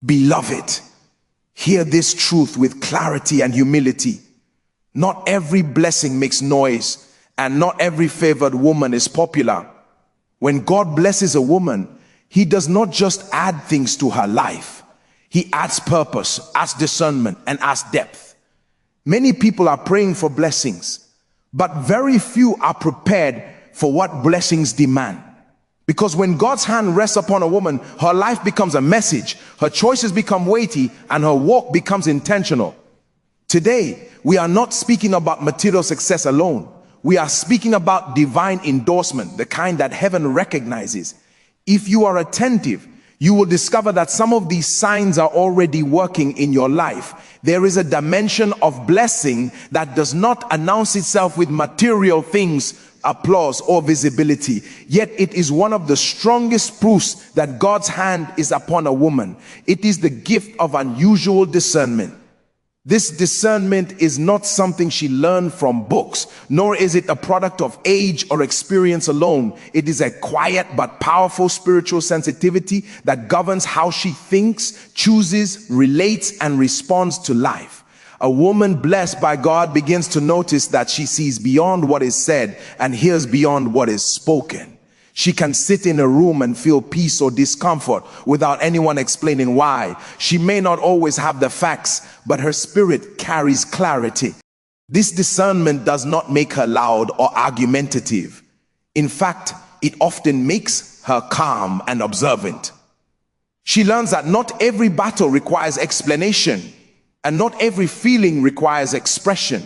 Beloved, hear this truth with clarity and humility. Not every blessing makes noise, and not every favored woman is popular. When God blesses a woman, he does not just add things to her life. He adds purpose, adds discernment, and adds depth. Many people are praying for blessings, but very few are prepared for what blessings demand. Because when God's hand rests upon a woman, her life becomes a message, her choices become weighty, and her walk becomes intentional. Today, we are not speaking about material success alone. We are speaking about divine endorsement, the kind that heaven recognizes. If you are attentive, you will discover that some of these signs are already working in your life. There is a dimension of blessing that does not announce itself with material things, applause, or visibility. Yet it is one of the strongest proofs that God's hand is upon a woman. It is the gift of unusual discernment. This discernment is not something she learned from books, nor is it a product of age or experience alone. It is a quiet but powerful spiritual sensitivity that governs how she thinks, chooses, relates, and responds to life. A woman blessed by God begins to notice that she sees beyond what is said and hears beyond what is spoken. She can sit in a room and feel peace or discomfort without anyone explaining why. She may not always have the facts, but her spirit carries clarity. This discernment does not make her loud or argumentative. In fact, it often makes her calm and observant. She learns that not every battle requires explanation, and not every feeling requires expression.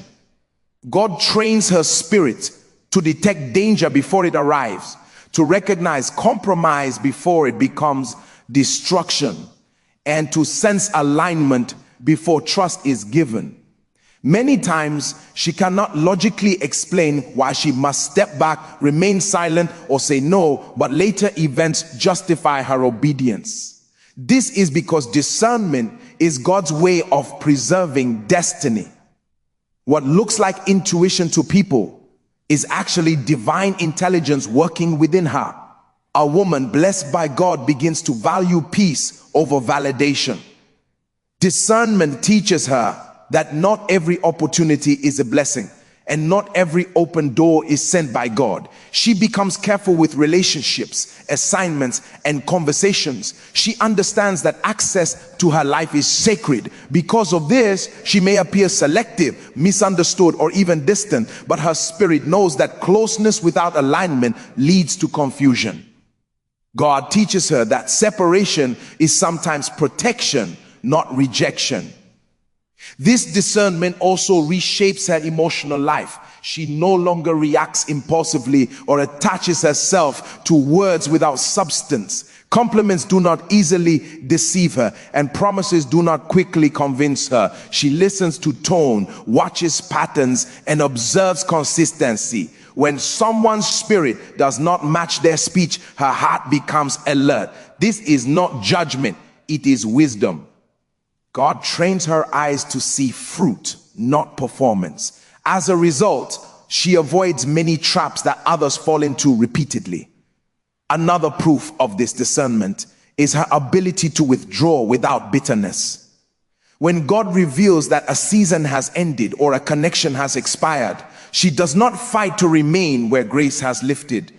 God trains her spirit to detect danger before it arrives, to recognize compromise before it becomes destruction, and to sense alignment before trust is given. Many times, she cannot logically explain why she must step back, remain silent, or say no, but later events justify her obedience. This is because discernment is God's way of preserving destiny. What looks like intuition to people is actually divine intelligence working within her. A woman blessed by God begins to value peace over validation. Discernment teaches her that not every opportunity is a blessing, and not every open door is sent by God. She becomes careful with relationships, assignments, and conversations. She understands that access to her life is sacred. Because of this, she may appear selective, misunderstood, or even distant, but her spirit knows that closeness without alignment leads to confusion. God teaches her that separation is sometimes protection, not rejection. This discernment also reshapes her emotional life. She no longer reacts impulsively or attaches herself to words without substance. Compliments do not easily deceive her, and promises do not quickly convince her. She listens to tone, watches patterns, and observes consistency. When someone's spirit does not match their speech, her heart becomes alert. This is not judgment, it is wisdom. God trains her eyes to see fruit, not performance. As a result, she avoids many traps that others fall into repeatedly. Another proof of this discernment is her ability to withdraw without bitterness. When God reveals that a season has ended or a connection has expired, she does not fight to remain where grace has lifted.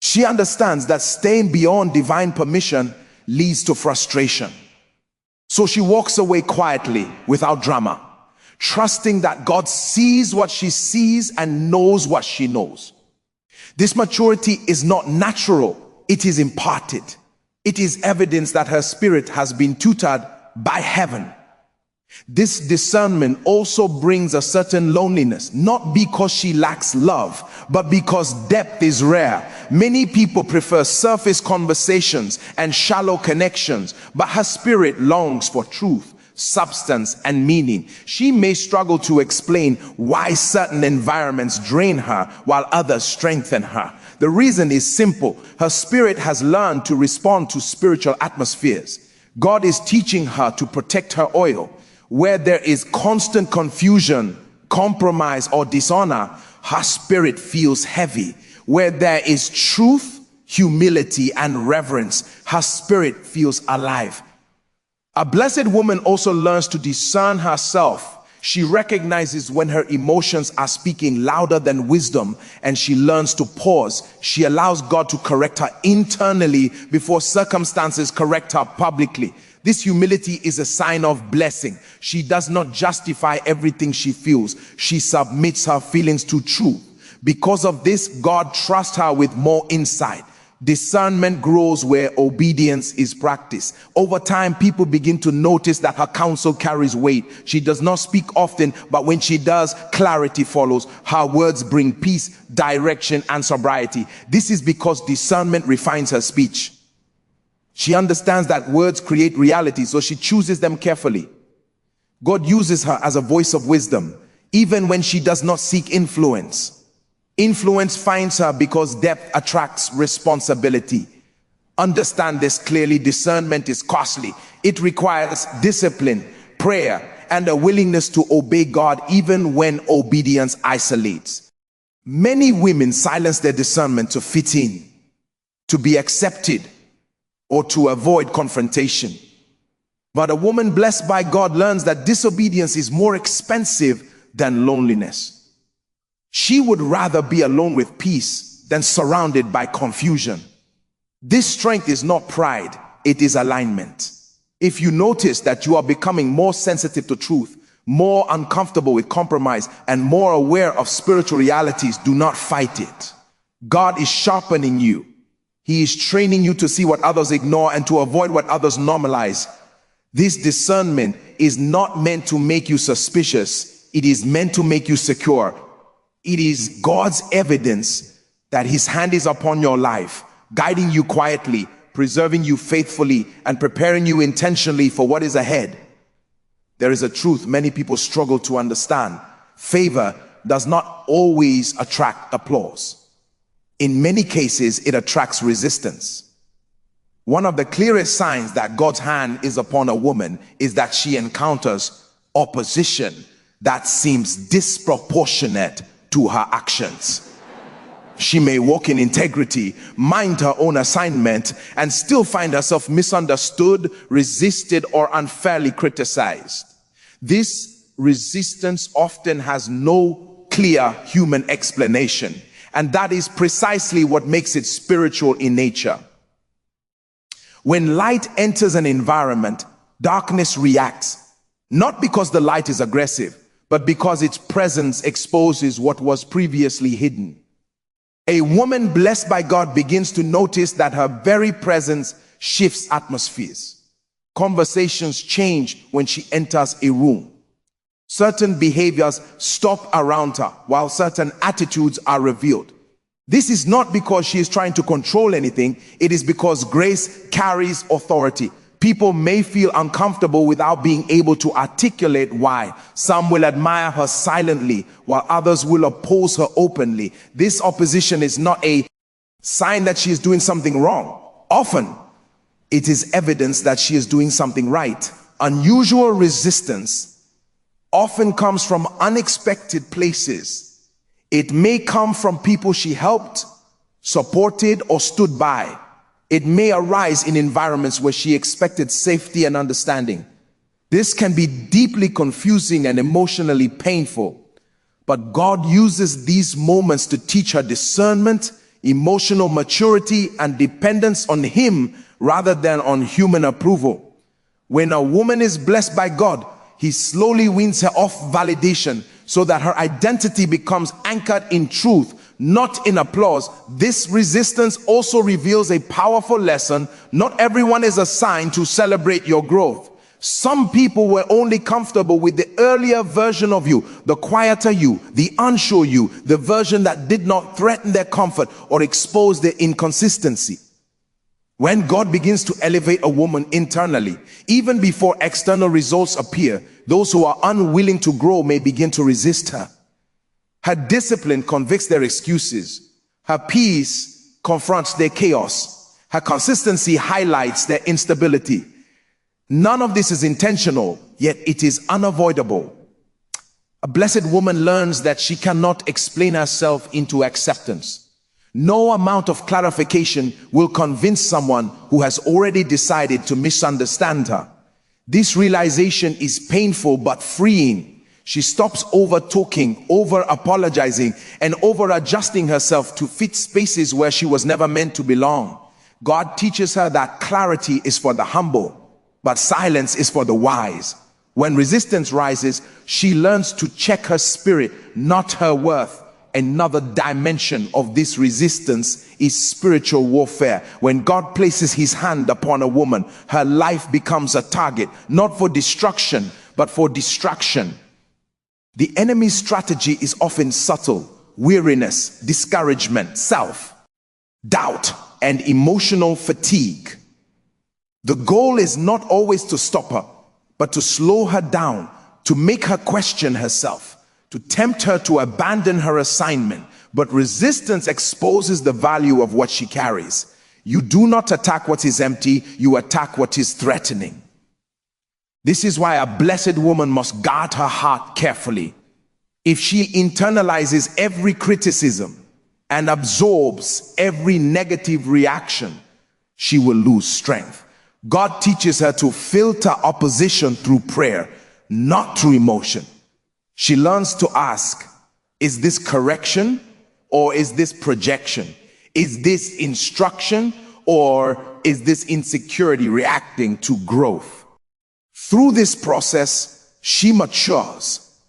She understands that staying beyond divine permission leads to frustration. So she walks away quietly without drama, trusting that God sees what she sees and knows what she knows. This maturity is not natural, it is imparted. It is evidence that her spirit has been tutored by heaven. This discernment also brings a certain loneliness, not because she lacks love, but because depth is rare. Many people prefer surface conversations and shallow connections, but her spirit longs for truth, substance, and meaning. She may struggle to explain why certain environments drain her while others strengthen her. The reason is simple. Her spirit has learned to respond to spiritual atmospheres. God is teaching her to protect her oil. Where there is constant confusion, compromise, or dishonor, her spirit feels heavy. Where there is truth, humility, and reverence, her spirit feels alive. A blessed woman also learns to discern herself. She recognizes when her emotions are speaking louder than wisdom, and she learns to pause. She allows God to correct her internally before circumstances correct her publicly. This humility is a sign of blessing. She does not justify everything she feels. She submits her feelings to truth. Because of this, God trusts her with more insight. Discernment grows where obedience is practiced. Over time, people begin to notice that her counsel carries weight. She does not speak often, but when she does, clarity follows. Her words bring peace, direction, and sobriety. This is because discernment refines her speech. She understands that words create reality, so she chooses them carefully. God uses her as a voice of wisdom, even when she does not seek influence. Influence finds her because depth attracts responsibility. Understand this clearly. Discernment is costly. It requires discipline, prayer, and a willingness to obey God even when obedience isolates. Many women silence their discernment to fit in, to be accepted, or to avoid confrontation. But a woman blessed by God learns that disobedience is more expensive than loneliness. She would rather be alone with peace than surrounded by confusion. This strength is not pride, it is alignment. If you notice that you are becoming more sensitive to truth, more uncomfortable with compromise, and more aware of spiritual realities, do not fight it. God is sharpening you. He is training you to see what others ignore and to avoid what others normalize. This discernment is not meant to make you suspicious. It is meant to make you secure. It is God's evidence that His hand is upon your life, guiding you quietly, preserving you faithfully, and preparing you intentionally for what is ahead. There is a truth many people struggle to understand. Favor does not always attract applause. In many cases, it attracts resistance. One of the clearest signs that God's hand is upon a woman is that she encounters opposition that seems disproportionate to her actions. She may walk in integrity, mind her own assignment, and still find herself misunderstood, resisted, or unfairly criticized. This resistance often has no clear human explanation, and that is precisely what makes it spiritual in nature. When light enters an environment, darkness reacts, not because the light is aggressive, but because its presence exposes what was previously hidden. A woman blessed by God begins to notice that her very presence shifts atmospheres. Conversations change when she enters a room. Certain behaviors stop around her, while certain attitudes are revealed. This is not because she is trying to control anything. It is because grace carries authority. People may feel uncomfortable without being able to articulate why. Some will admire her silently, while others will oppose her openly. This opposition is not a sign that she is doing something wrong. Often, it is evidence that she is doing something right. Unusual resistance often comes from unexpected places. It may come from people she helped, supported, or stood by. It may arise in environments where she expected safety and understanding. This can be deeply confusing and emotionally painful. But God uses these moments to teach her discernment, emotional maturity, and dependence on Him rather than on human approval. When a woman is blessed by God, He slowly weans her off validation so that her identity becomes anchored in truth, not in applause. This resistance also reveals a powerful lesson. Not everyone is assigned to celebrate your growth. Some people were only comfortable with the earlier version of you, the quieter you, the unsure you, the version that did not threaten their comfort or expose their inconsistency. When God begins to elevate a woman internally, even before external results appear, those who are unwilling to grow may begin to resist her. Her discipline convicts their excuses. Her peace confronts their chaos. Her consistency highlights their instability. None of this is intentional, yet it is unavoidable. A blessed woman learns that she cannot explain herself into acceptance. No amount of clarification will convince someone who has already decided to misunderstand her. This realization is painful but freeing. She stops over talking, over apologizing, and over adjusting herself to fit spaces where she was never meant to belong. God teaches her that clarity is for the humble, but silence is for the wise. When resistance rises, she learns to check her spirit, not her worth. Another dimension of this resistance is spiritual warfare. When God places his hand upon a woman, her life becomes a target, not for destruction, but for distraction. The enemy's strategy is often subtle: weariness, discouragement, self-doubt, and emotional fatigue. The goal is not always to stop her, but to slow her down, to make her question herself, to tempt her to abandon her assignment. But resistance exposes the value of what she carries. You do not attack what is empty, you attack what is threatening. This is why a blessed woman must guard her heart carefully. If she internalizes every criticism and absorbs every negative reaction, she will lose strength. God teaches her to filter opposition through prayer, not through emotion. She learns to ask, is this correction or is this projection? Is this instruction or is this insecurity reacting to growth? Through this process, she matures.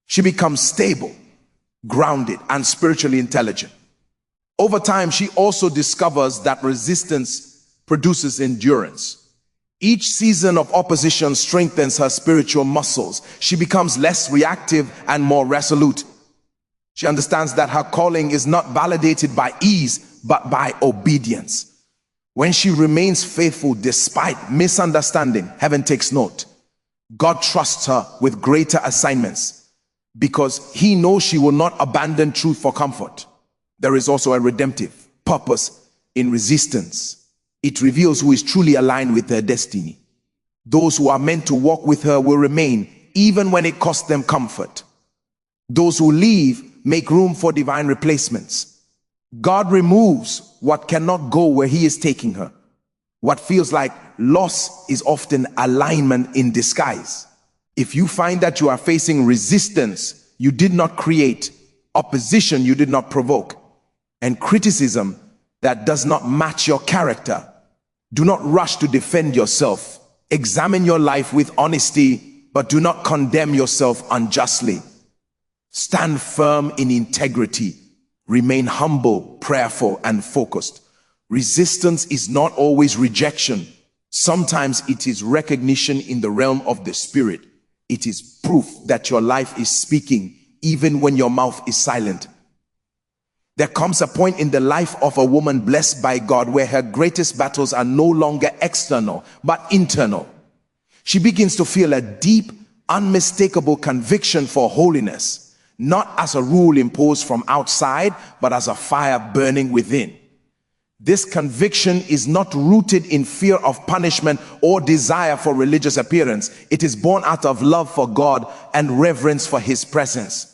She becomes stable, grounded, and spiritually intelligent. Over time, she also discovers that resistance produces endurance. Each season of opposition strengthens her spiritual muscles. She becomes less reactive and more resolute. She understands that her calling is not validated by ease, but by obedience. When she remains faithful despite misunderstanding, heaven takes note. God trusts her with greater assignments because he knows she will not abandon truth for comfort. There is also a redemptive purpose in resistance. It reveals who is truly aligned with her destiny. Those who are meant to walk with her will remain, even when it costs them comfort. Those who leave make room for divine replacements. God removes what cannot go where he is taking her. What feels like loss is often alignment in disguise. If you find that you are facing resistance you did not create, opposition you did not provoke, and criticism that does not match your character, do not rush to defend yourself. Examine your life with honesty, but do not condemn yourself unjustly. Stand firm in integrity. Remain humble, prayerful, and focused. Resistance is not always rejection. Sometimes it is recognition in the realm of the spirit. It is proof that your life is speaking, even when your mouth is silent. There comes a point in the life of a woman blessed by God where her greatest battles are no longer external, but internal. She begins to feel a deep, unmistakable conviction for holiness, not as a rule imposed from outside, but as a fire burning within. This conviction is not rooted in fear of punishment or desire for religious appearance. It is born out of love for God and reverence for his presence.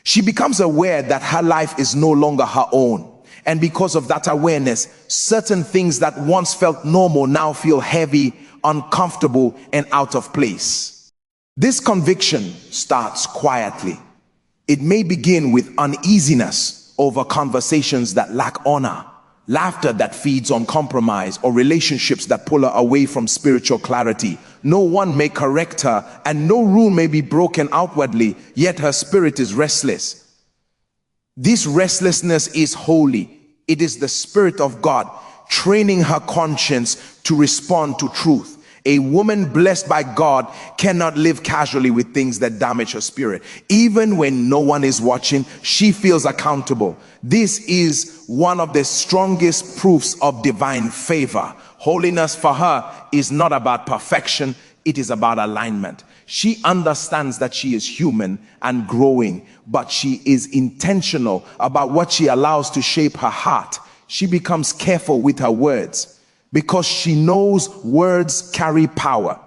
She becomes aware that her life is no longer her own. And because of that awareness, certain things that once felt normal now feel heavy, uncomfortable, and out of place. This conviction starts quietly. It may begin with uneasiness over conversations that lack honor, laughter that feeds on compromise, or relationships that pull her away from spiritual clarity. No one may correct her, and no rule may be broken outwardly, yet her spirit is restless. This restlessness is holy. It is the Spirit of God training her conscience to respond to truth. A woman blessed by God cannot live casually with things that damage her spirit. Even when no one is watching, she feels accountable. This is one of the strongest proofs of divine favor. Holiness for her is not about perfection, it is about alignment. She understands that she is human and growing, but she is intentional about what she allows to shape her heart. She becomes careful with her words, because she knows words carry power.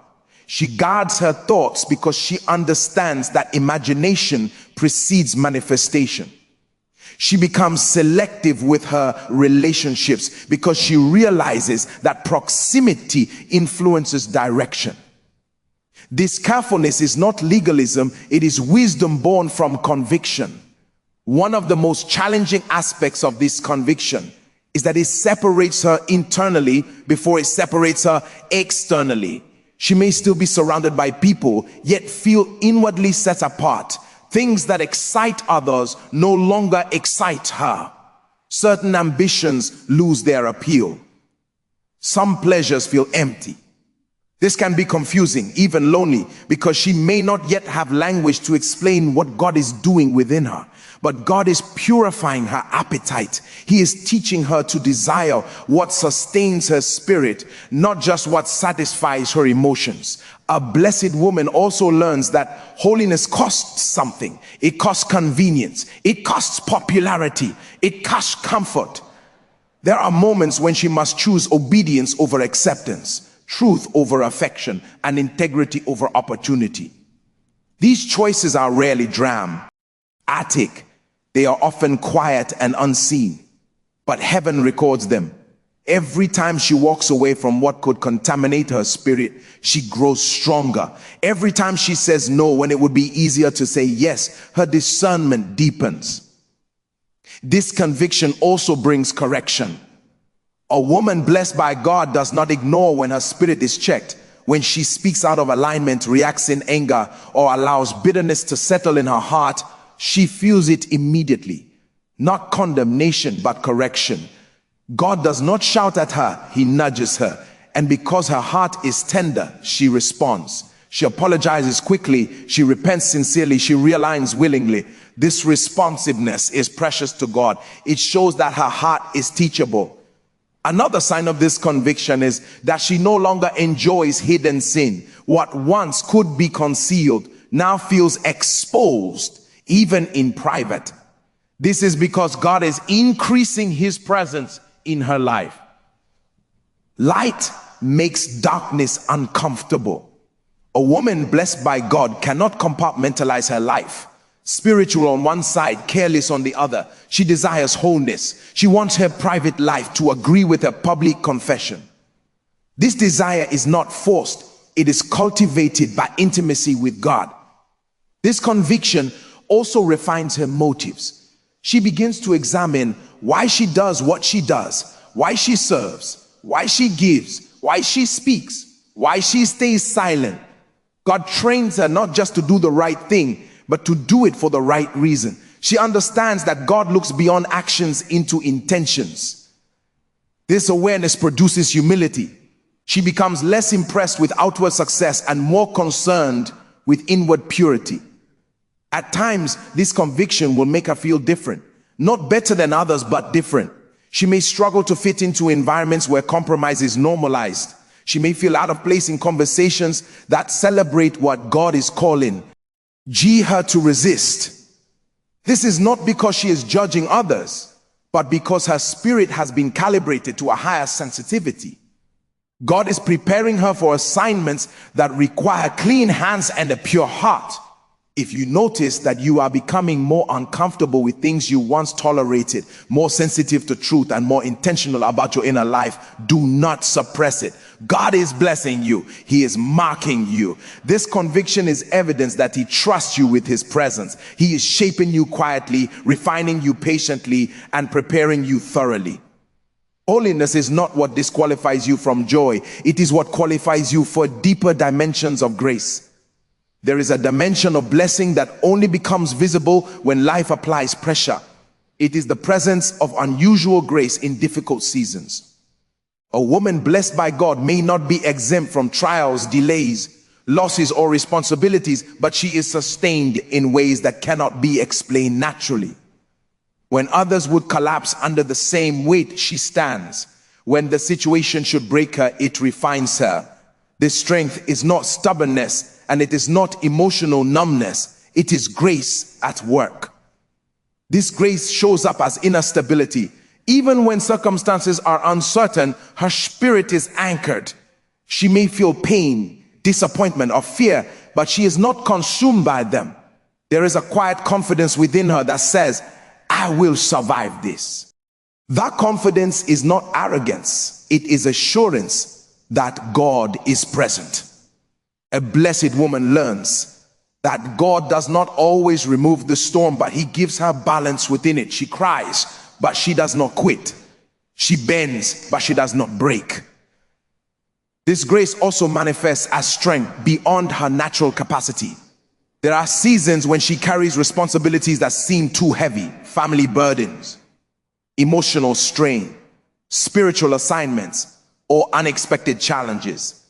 She guards her thoughts because she understands that imagination precedes manifestation. She becomes selective with her relationships because she realizes that proximity influences direction. This carefulness is not legalism, it is wisdom born from conviction. One of the most challenging aspects of this conviction is that it separates her internally before it separates her externally. She may still be surrounded by people, yet feel inwardly set apart. Things that excite others no longer excite her. Certain ambitions lose their appeal. Some pleasures feel empty. This can be confusing, even lonely, because she may not yet have language to explain what God is doing within her. But God is purifying her appetite. He is teaching her to desire what sustains her spirit, not just what satisfies her emotions. A blessed woman also learns that holiness costs something. It costs convenience. It costs popularity. It costs comfort. There are moments when she must choose obedience over acceptance, truth over affection, and integrity over opportunity. These choices are rarely dramatic. They are often quiet and unseen, but heaven records them. Every time she walks away from what could contaminate her spirit, she grows stronger. Every time she says no when it would be easier to say yes, her discernment deepens. This conviction also brings correction. A woman blessed by God does not ignore when her spirit is checked. When she speaks out of alignment, reacts in anger, or allows bitterness to settle in her heart, she feels it immediately. Not condemnation, but correction. God does not shout at her, he nudges her. And because her heart is tender, she responds. She apologizes quickly, she repents sincerely, she realigns willingly. This responsiveness is precious to God. It shows that her heart is teachable. Another sign of this conviction is that she no longer enjoys hidden sin. What once could be concealed now feels exposed, even in private. This is because God is increasing his presence in her life. Light makes darkness uncomfortable. A woman blessed by God cannot compartmentalize her life. Spiritual on one side, careless on the other. She desires wholeness. She wants her private life to agree with her public confession. This desire is not forced. It is cultivated by intimacy with God. This conviction also refines her motives. She begins to examine why she does what she does, why she serves, why she gives, why she speaks, why she stays silent. God trains her not just to do the right thing, but to do it for the right reason. She understands that God looks beyond actions into intentions. This awareness produces humility. She becomes less impressed with outward success and more concerned with inward purity. At times, this conviction will make her feel different. Not better than others, but different. She may struggle to fit into environments where compromise is normalized. She may feel out of place in conversations that celebrate what God is calling her to resist. This is not because she is judging others, but because her spirit has been calibrated to a higher sensitivity. God is preparing her for assignments that require clean hands and a pure heart. If you notice that you are becoming more uncomfortable with things you once tolerated, more sensitive to truth, and more intentional about your inner life, do not suppress it. God is blessing you. He is marking you. This conviction is evidence that he trusts you with his presence. He is shaping you quietly, refining you patiently, and preparing you thoroughly. Holiness is not what disqualifies you from joy. It is what qualifies you for deeper dimensions of grace. There is a dimension of blessing that only becomes visible when life applies pressure. It is the presence of unusual grace in difficult seasons. A woman blessed by God may not be exempt from trials, delays, losses, or responsibilities, but she is sustained in ways that cannot be explained naturally. When others would collapse under the same weight, she stands. When the situation should break her, it refines her. This strength is not stubbornness, and it is not emotional numbness. It is grace at work. This grace shows up as inner stability. Even when circumstances are uncertain, her spirit is anchored. She may feel pain, disappointment, or fear, but she is not consumed by them. There is a quiet confidence within her that says, I will survive this. That confidence is not arrogance. It is assurance that God is present. A blessed woman learns that God does not always remove the storm, but he gives her balance within it. She cries, but she does not quit. She bends, but she does not break. This grace also manifests as strength beyond her natural capacity. There are seasons when she carries responsibilities that seem too heavy: family burdens, emotional strain, spiritual assignments, or unexpected challenges.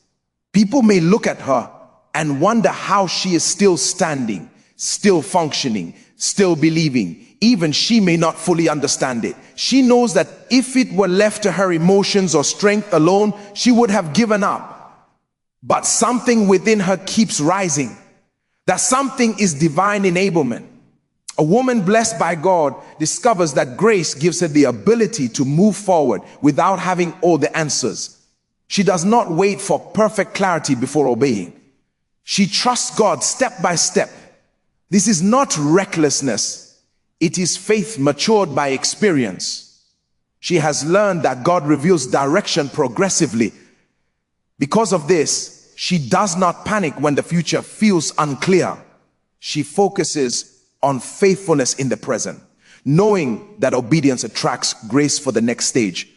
People may look at her and wonder how she is still standing, still functioning, still believing. Even she may not fully understand it. She knows that if it were left to her emotions or strength alone, she would have given up. But something within her keeps rising. That something is divine enablement. A woman blessed by God discovers that grace gives her the ability to move forward without having all the answers. She does not wait for perfect clarity before obeying. She trusts God step by step. This is not recklessness. It is faith matured by experience. She has learned that God reveals direction progressively. Because of this, she does not panic when the future feels unclear. She focuses on faithfulness in the present, knowing that obedience attracts grace for the next stage.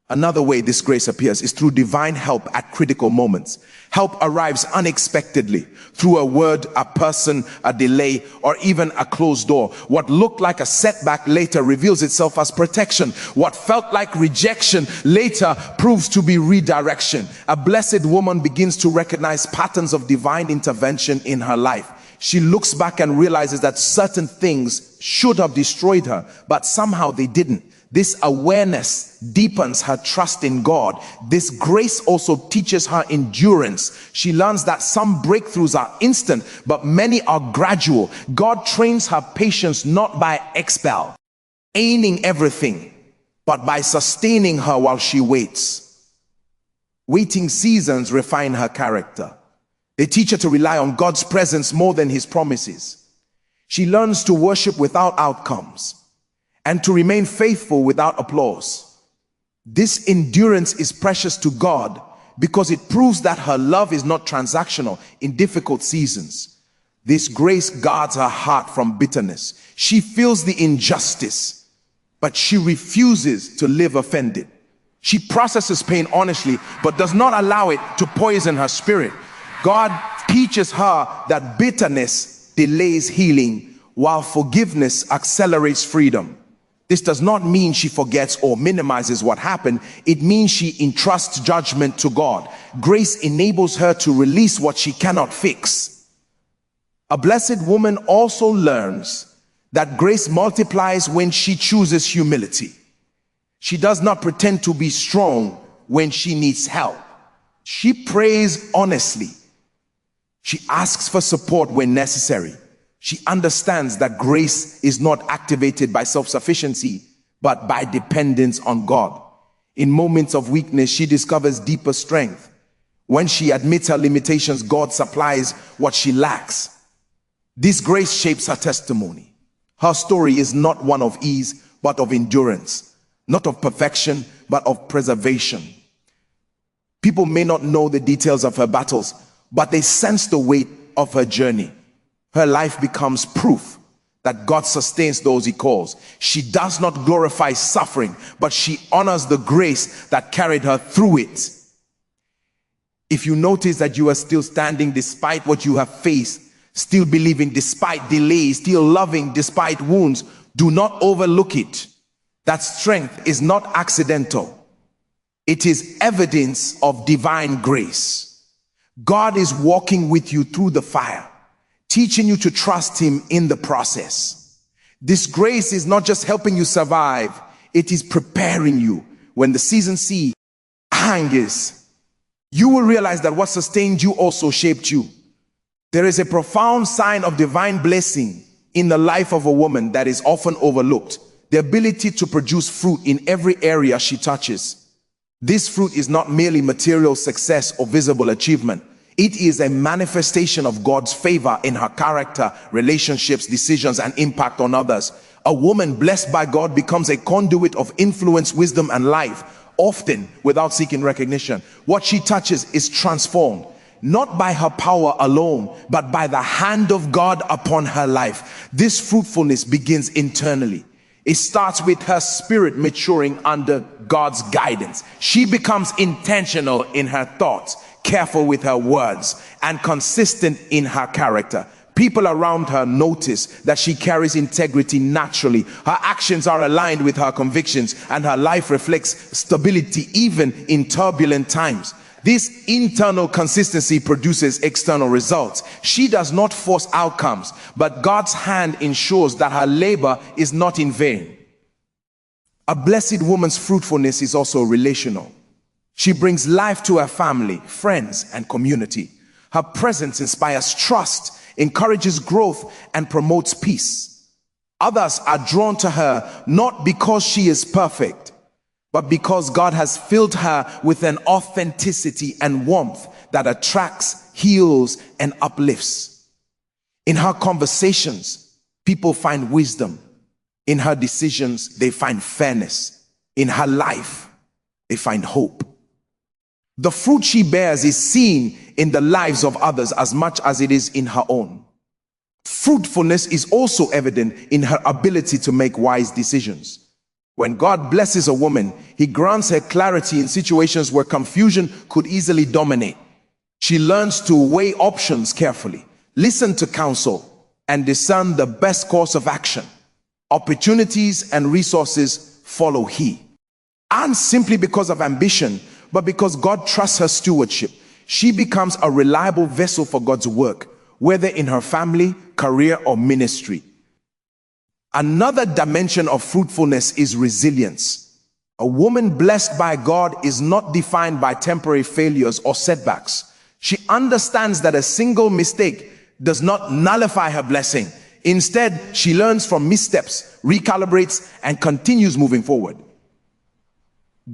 Another way this grace appears is through divine help at critical moments. Help arrives unexpectedly through a word, a person, a delay, or even a closed door. What looked like a setback later reveals itself as protection. What felt like rejection later proves to be redirection. A blessed woman begins to recognize patterns of divine intervention in her life. She looks back and realizes that certain things should have destroyed her, but somehow they didn't. This awareness deepens her trust in God. This grace also teaches her endurance. She learns that some breakthroughs are instant, but many are gradual. God trains her patience not by explaining everything, but by sustaining her while she waits. Waiting seasons refine her character. They teach her to rely on God's presence more than his promises. She learns to worship without outcomes and to remain faithful without applause. This endurance is precious to God because it proves that her love is not transactional in difficult seasons. This grace guards her heart from bitterness. She feels the injustice, but she refuses to live offended. She processes pain honestly, but does not allow it to poison her spirit. God teaches her that bitterness delays healing, while forgiveness accelerates freedom. This does not mean she forgets or minimizes what happened. It means she entrusts judgment to God. Grace enables her to release what she cannot fix. A blessed woman also learns that grace multiplies when she chooses humility. She does not pretend to be strong when she needs help. She prays honestly. She asks for support when necessary. She understands that grace is not activated by self-sufficiency, but by dependence on God. In moments of weakness, she discovers deeper strength. When she admits her limitations, God supplies what she lacks. This grace shapes her testimony. Her story is not one of ease, but of endurance. Not of perfection, but of preservation. People may not know the details of her battles, but they sense the weight of her journey. Her life becomes proof that God sustains those he calls. She does not glorify suffering, but she honors the grace that carried her through it. If you notice that you are still standing despite what you have faced, still believing despite delays, still loving despite wounds, do not overlook it. That strength is not accidental. It is evidence of divine grace. God is walking with you through the fire, teaching you to trust him in the process. This grace is not just helping you survive, it is preparing you. When the season C hangs, you will realize that what sustained you also shaped you. There is a profound sign of divine blessing in the life of a woman that is often overlooked: the ability to produce fruit in every area she touches. This fruit is not merely material success or visible achievement. It is a manifestation of God's favor in her character, relationships, decisions, and impact on others. A woman blessed by God becomes a conduit of influence, wisdom, and life, often without seeking recognition. What she touches is transformed. not by her power alone, but by the hand of God upon her life. This fruitfulness begins internally. It starts with her spirit maturing under God's guidance. She becomes intentional in her thoughts, careful with her words, and consistent in her character. People around her notice that she carries integrity naturally. Her actions are aligned with her convictions, and her life reflects stability even in turbulent times. This internal consistency produces external results. She does not force outcomes, but God's hand ensures that her labor is not in vain. A blessed woman's fruitfulness is also relational. She brings life to her family, friends, and community. Her presence inspires trust, encourages growth, and promotes peace. Others are drawn to her not because she is perfect, but because God has filled her with an authenticity and warmth that attracts, heals, and uplifts. In her conversations, people find wisdom. In her decisions, they find fairness. In her life, they find hope. The fruit she bears is seen in the lives of others as much as it is in her own. Fruitfulness is also evident in her ability to make wise decisions. When God blesses a woman, he grants her clarity in situations where confusion could easily dominate. She learns to weigh options carefully, listen to counsel, and discern the best course of action. Opportunities and resources follow her. And simply because of ambition, but because God trusts her stewardship, she becomes a reliable vessel for God's work, whether in her family, career, or ministry. Another dimension of fruitfulness is resilience. A woman blessed by God is not defined by temporary failures or setbacks. She understands that a single mistake does not nullify her blessing. Instead, she learns from missteps, recalibrates, and continues moving forward.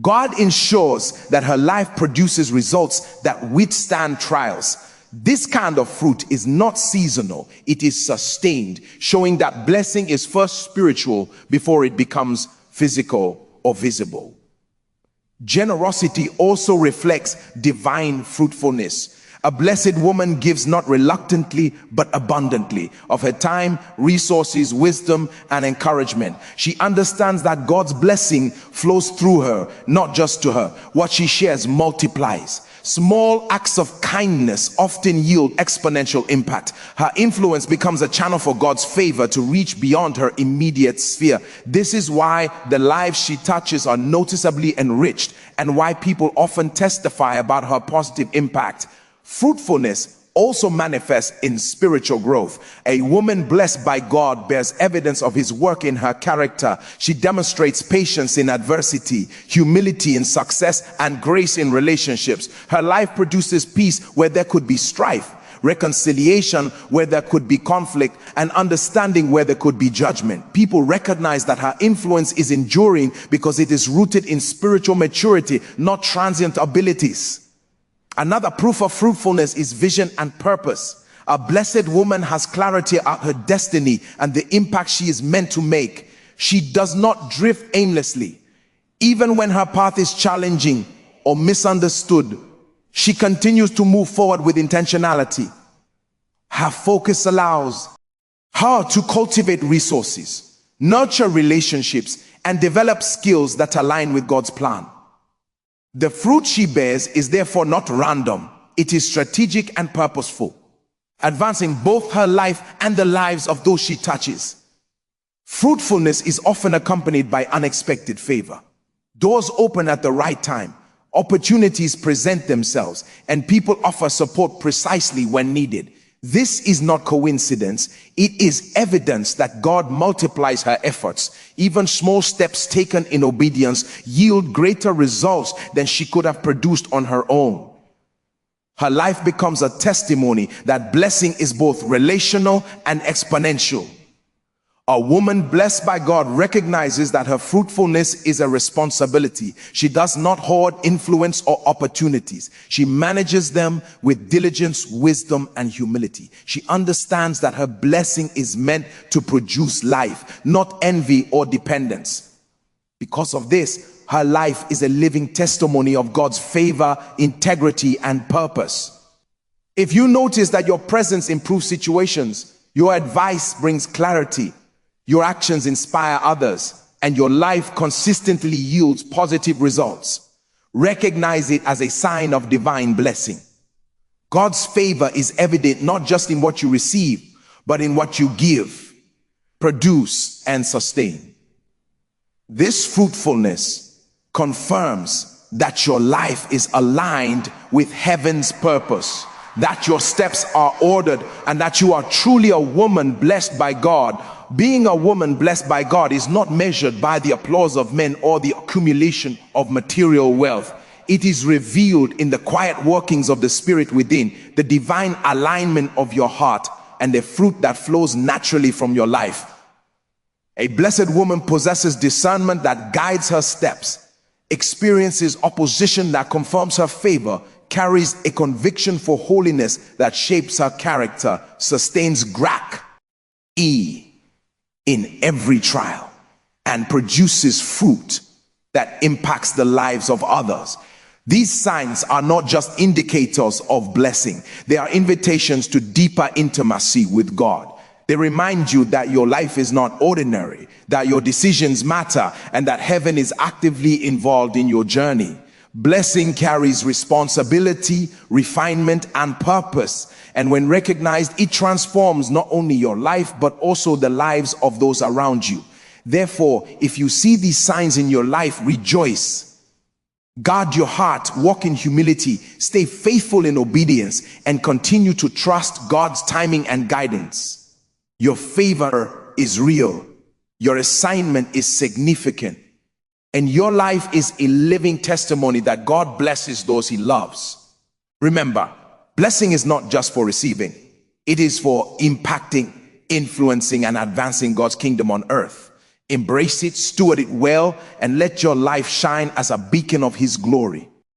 God ensures that her life produces results that withstand trials. This kind of fruit is not seasonal, it is sustained, showing that blessing is first spiritual before it becomes physical or visible. Generosity also reflects divine fruitfulness. A blessed woman gives not reluctantly, but abundantly of her time, resources, wisdom, and encouragement. She understands that God's blessing flows through her, not just to her. What she shares multiplies. Small acts of kindness often yield exponential impact. Her influence becomes a channel for God's favor to reach beyond her immediate sphere. This is why the lives she touches are noticeably enriched, and why people often testify about her positive impact. Fruitfulness also manifests in spiritual growth. A woman blessed by God bears evidence of his work in her character. She demonstrates patience in adversity, humility in success, and grace in relationships. Her life produces peace where there could be strife, reconciliation where there could be conflict, and understanding where there could be judgment. People recognize that her influence is enduring because it is rooted in spiritual maturity, not transient abilities. Another proof of fruitfulness is vision and purpose. A blessed woman has clarity about her destiny and the impact she is meant to make. She does not drift aimlessly. Even when her path is challenging or misunderstood, she continues to move forward with intentionality. Her focus allows her to cultivate resources, nurture relationships, and develop skills that align with God's plan. The fruit she bears is therefore not random. It is strategic and purposeful, advancing both her life and the lives of those she touches. Fruitfulness is often accompanied by unexpected favor. Doors open at the right time, opportunities present themselves, and people offer support precisely when needed. This is not coincidence. It is evidence that God multiplies her efforts. Even small steps taken in obedience yield greater results than she could have produced on her own. Her life becomes a testimony that blessing is both relational and exponential. A woman blessed by God recognizes that her fruitfulness is a responsibility. She does not hoard influence or opportunities. She manages them with diligence, wisdom, and humility. She understands that her blessing is meant to produce life, not envy or dependence. Because of this, her life is a living testimony of God's favor, integrity, and purpose. If you notice that your presence improves situations, your advice brings clarity, your actions inspire others, and your life consistently yields positive results, recognize it as a sign of divine blessing. God's favor is evident not just in what you receive, but in what you give, produce, and sustain. This fruitfulness confirms that your life is aligned with heaven's purpose, that your steps are ordered, and that you are truly a woman blessed by God. Being a woman blessed by God is not measured by the applause of men or the accumulation of material wealth. It is revealed in the quiet workings of the Spirit within, the divine alignment of your heart, and the fruit that flows naturally from your life. A blessed woman possesses discernment that guides her steps, experiences opposition that confirms her favor, carries a conviction for holiness that shapes her character, sustains in every trial, and produces fruit that impacts the lives of others. These signs are not just indicators of blessing. They are invitations to deeper intimacy with God. They remind you that your life is not ordinary, that your decisions matter, and that heaven is actively involved in your journey. Blessing carries responsibility, refinement, and purpose. And when recognized, it transforms not only your life, but also the lives of those around you. Therefore, if you see these signs in your life, rejoice. Guard your heart, walk in humility, stay faithful in obedience, and continue to trust God's timing and guidance. Your favor is real. Your assignment is significant. And your life is a living testimony that God blesses those he loves. Remember, blessing is not just for receiving. It is for impacting, influencing, and advancing God's kingdom on earth. Embrace it, steward it well, and let your life shine as a beacon of his glory.